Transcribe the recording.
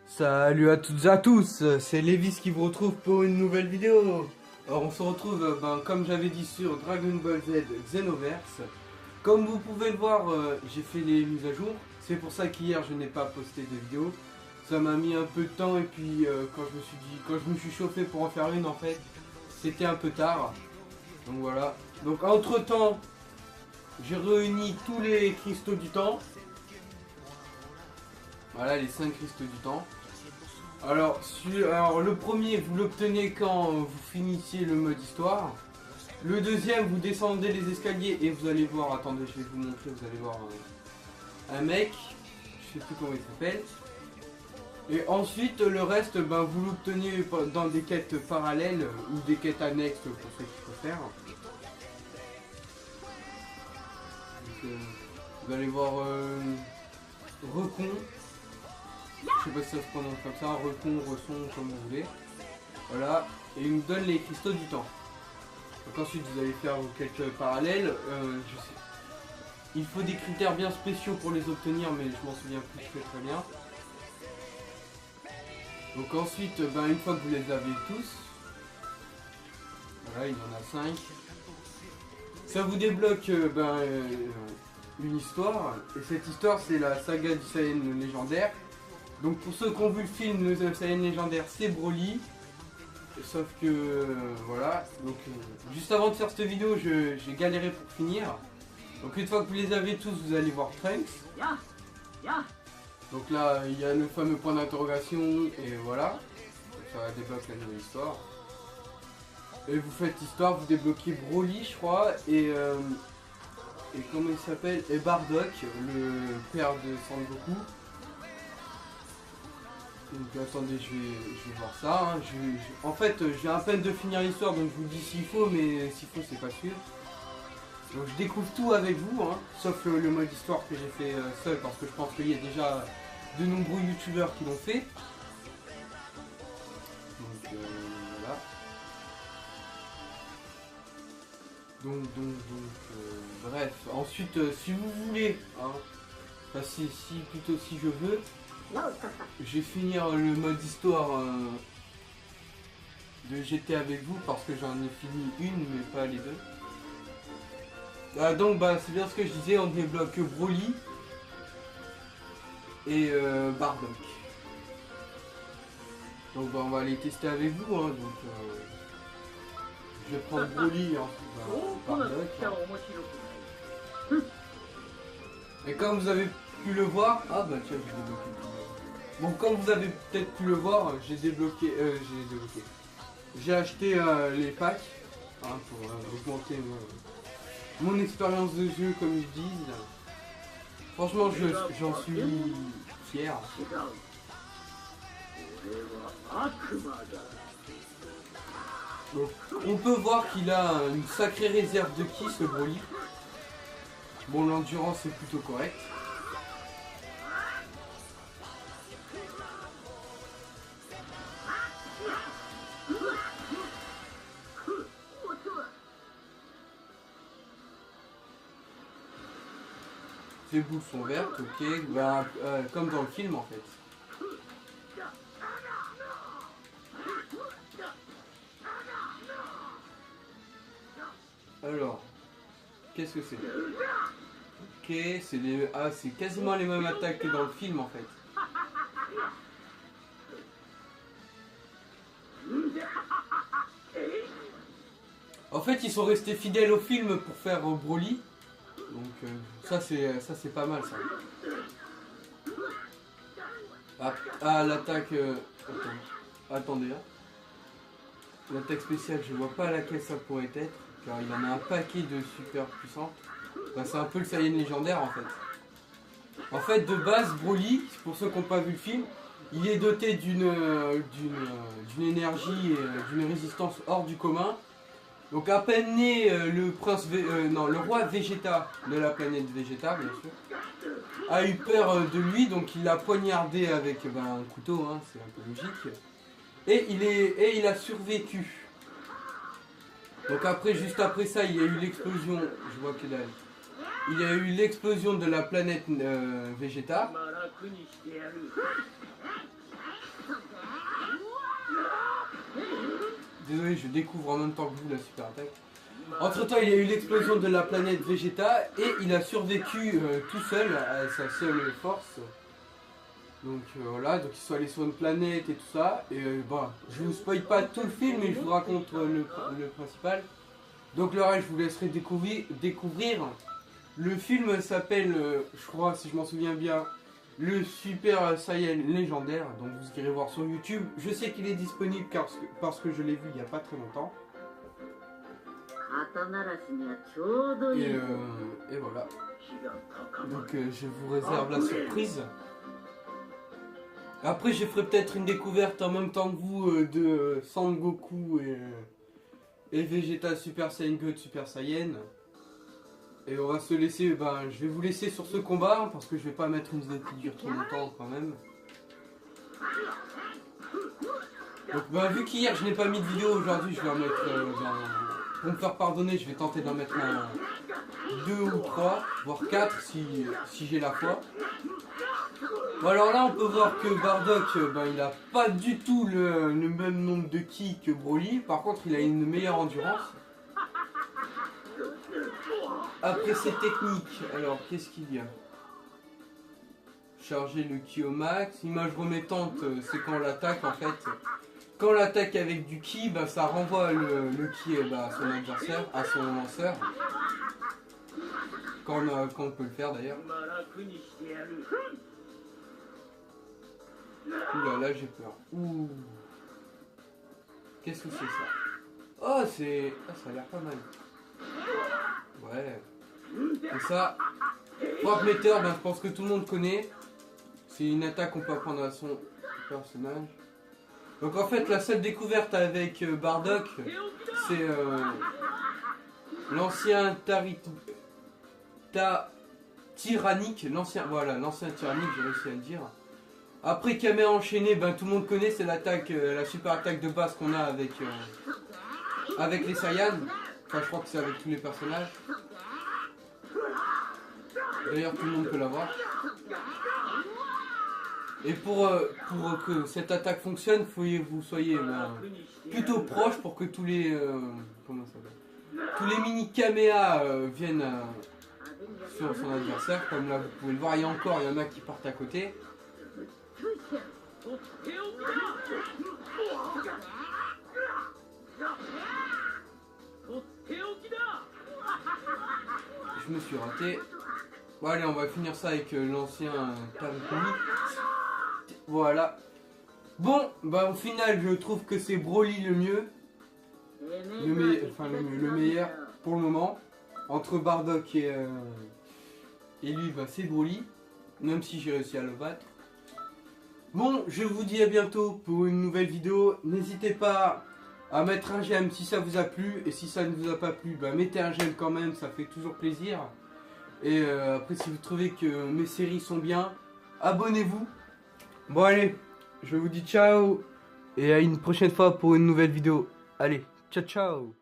Salut à toutes et à tous, c'est Lévis qui vous retrouve pour une nouvelle vidéo. Alors on se retrouve, comme j'avais dit, sur Dragon Ball Z Xenoverse. Comme vous pouvez le voir, j'ai fait les mises à jour. C'est pour ça qu'hier je n'ai pas posté de vidéo. Ça m'a mis un peu de temps et puis quand je me suis chauffé pour en faire une, en fait, c'était un peu tard. Donc voilà. Donc entre temps, j'ai réuni tous les cristaux du temps. Voilà, les 5 cristaux du temps. Alors le premier, vous l'obtenez quand vous finissiez le mode histoire. Le deuxième, vous descendez les escaliers et vous allez voir, attendez, je vais vous montrer, vous allez voir un mec, je sais plus comment il s'appelle. Et ensuite, le reste, vous l'obtenez dans des quêtes parallèles ou des quêtes annexes pour ceux qui préfèrent. Donc, vous allez voir Recon. Je sais pas si ça se prononce comme ça, recon, resson, comme vous voulez. Voilà, et il nous donne les cristaux du temps. Donc ensuite vous allez faire quelques parallèles. Je sais. Il faut des critères bien spéciaux pour les obtenir, mais je m'en souviens plus très bien. Donc ensuite, une fois que vous les avez tous, voilà, il y en a 5. Ça vous débloque une histoire, et cette histoire c'est la saga du Saiyan légendaire. Donc pour ceux qui ont vu le film, le Saiyan légendaire, c'est Broly. Sauf que voilà, donc juste avant de faire cette vidéo, j'ai galéré pour finir. Donc une fois que vous les avez tous, vous allez voir Trunks. Donc là, il y a le fameux point d'interrogation et voilà. Donc ça débloque la nouvelle histoire. Et vous faites histoire, vous débloquez Broly, je crois, et comment il s'appelle, et Bardock, le père de Sangoku. Donc attendez, je vais voir ça. Hein. En fait, je viens à peine de finir l'histoire, donc je vous dis s'il faut, mais s'il faut, c'est pas sûr. Donc je découvre tout avec vous, hein, sauf le mode histoire que j'ai fait seul, parce que je pense qu'il y a déjà de nombreux youtubeurs qui l'ont fait. Donc voilà. Donc bref. Ensuite, si vous voulez, hein, enfin plutôt si je veux. Je vais finir le mode histoire de GT avec vous parce que j'en ai fini une mais pas les deux. Donc c'est bien ce que je disais, on débloque Broly et Bardock. Donc on va les tester avec vous. Hein, je vais prendre Broly et ensuite Bardock. Hein. Et comme vous avez pu le voir, tiens, j'ai débloqué. Bon, comme vous avez peut-être pu le voir, j'ai débloqué. J'ai acheté les packs hein, pour augmenter mon expérience de jeu, comme ils disent. Franchement, j'en suis fier. Donc, on peut voir qu'il a une sacrée réserve de ki, ce Broly. Bon, l'endurance est plutôt correcte. Ses boules sont vertes, ok, comme dans le film en fait. Alors, qu'est-ce que c'est? Ok, c'est quasiment les mêmes attaques que dans le film en fait. En fait, ils sont restés fidèles au film pour faire Broly. Donc ça c'est pas mal ça. L'attaque... attendez. Hein. L'attaque spéciale, je vois pas à laquelle ça pourrait être. Car il y en a un paquet de super puissantes. C'est un peu le Saiyan légendaire en fait. En fait, de base, Broly, pour ceux qui n'ont pas vu le film, il est doté d'une énergie et d'une résistance hors du commun. Donc à peine né, le roi Vegeta de la planète Vegeta, bien sûr, a eu peur de lui, donc il l'a poignardé avec un couteau, hein, c'est un peu logique. Et il a survécu. Donc après, juste après ça, il y a eu l'explosion, je vois que dalle. Il y a eu l'explosion de la planète Vegeta. Désolé, je découvre en même temps que vous la super attaque. Entre temps, il y a eu l'explosion de la planète Vegeta et il a survécu tout seul à sa seule force. Donc voilà, donc ils sont allés sur une planète et tout ça. Et bah, je vous spoil pas tout le film, mais je vous raconte le principal. Donc le reste, je vous laisserai découvrir. Le film s'appelle, je crois, si je m'en souviens bien, le Super Saiyan légendaire. Donc vous irez voir sur YouTube. Je sais qu'il est disponible parce que je l'ai vu il n'y a pas très longtemps. Et voilà. Donc je vous réserve la surprise. Après je ferai peut-être une découverte en même temps que vous de Sangoku et Vegeta Super Saiyan God Super Saiyan. Et on va se laisser, je vais vous laisser sur ce combat parce que je vais pas mettre une vidéo qui dure trop longtemps quand même. Donc vu qu'hier je n'ai pas mis de vidéo, aujourd'hui je vais en mettre pour me faire pardonner, je vais tenter d'en mettre 2 ou 3, voire 4 si j'ai la foi. Bon alors là on peut voir que Bardock il a pas du tout le même nombre de ki que Broly, par contre il a une meilleure endurance. Après ces techniques, alors qu'est-ce qu'il y a? Charger le ki au max, image remettante, c'est quand on l'attaque en fait. Quand on l'attaque avec du ki, ça renvoie le ki à son adversaire, à son lanceur. Quand on peut le faire d'ailleurs. Ouh là j'ai peur. Ouh. Qu'est-ce que c'est ça? Oh c'est. Ah, ça a l'air pas mal. Ouais. Et ça. Frappe météore, je pense que tout le monde connaît. C'est une attaque qu'on peut apprendre à son personnage. Donc en fait la seule découverte avec Bardock, c'est l'ancien tyrannique, l'ancien tyrannique, j'ai réussi à le dire. Après Kameha enchaîné, tout le monde connaît, c'est l'attaque, la super attaque de base qu'on a avec les Saiyans. Enfin je crois que c'est avec tous les personnages. D'ailleurs tout le monde peut l'avoir. Et pour que cette attaque fonctionne, faut que vous soyez plutôt proche pour que tous les mini Kameha viennent sur son adversaire. Comme là vous pouvez le voir, il y en a qui partent à côté. Je me suis raté. Bon allez, on va finir ça avec l'ancien Tarikuni. Voilà. Bon, au final, je trouve que c'est Broly le mieux. Le meilleur pour le moment. Entre Bardock et lui, c'est Broly. Même si j'ai réussi à le battre. Bon, je vous dis à bientôt pour une nouvelle vidéo. N'hésitez pas à mettre un j'aime si ça vous a plu. Et si ça ne vous a pas plu, mettez un j'aime quand même, ça fait toujours plaisir. Et après, si vous trouvez que mes séries sont bien, abonnez-vous. Bon allez, je vous dis ciao et à une prochaine fois pour une nouvelle vidéo. Allez, ciao ciao.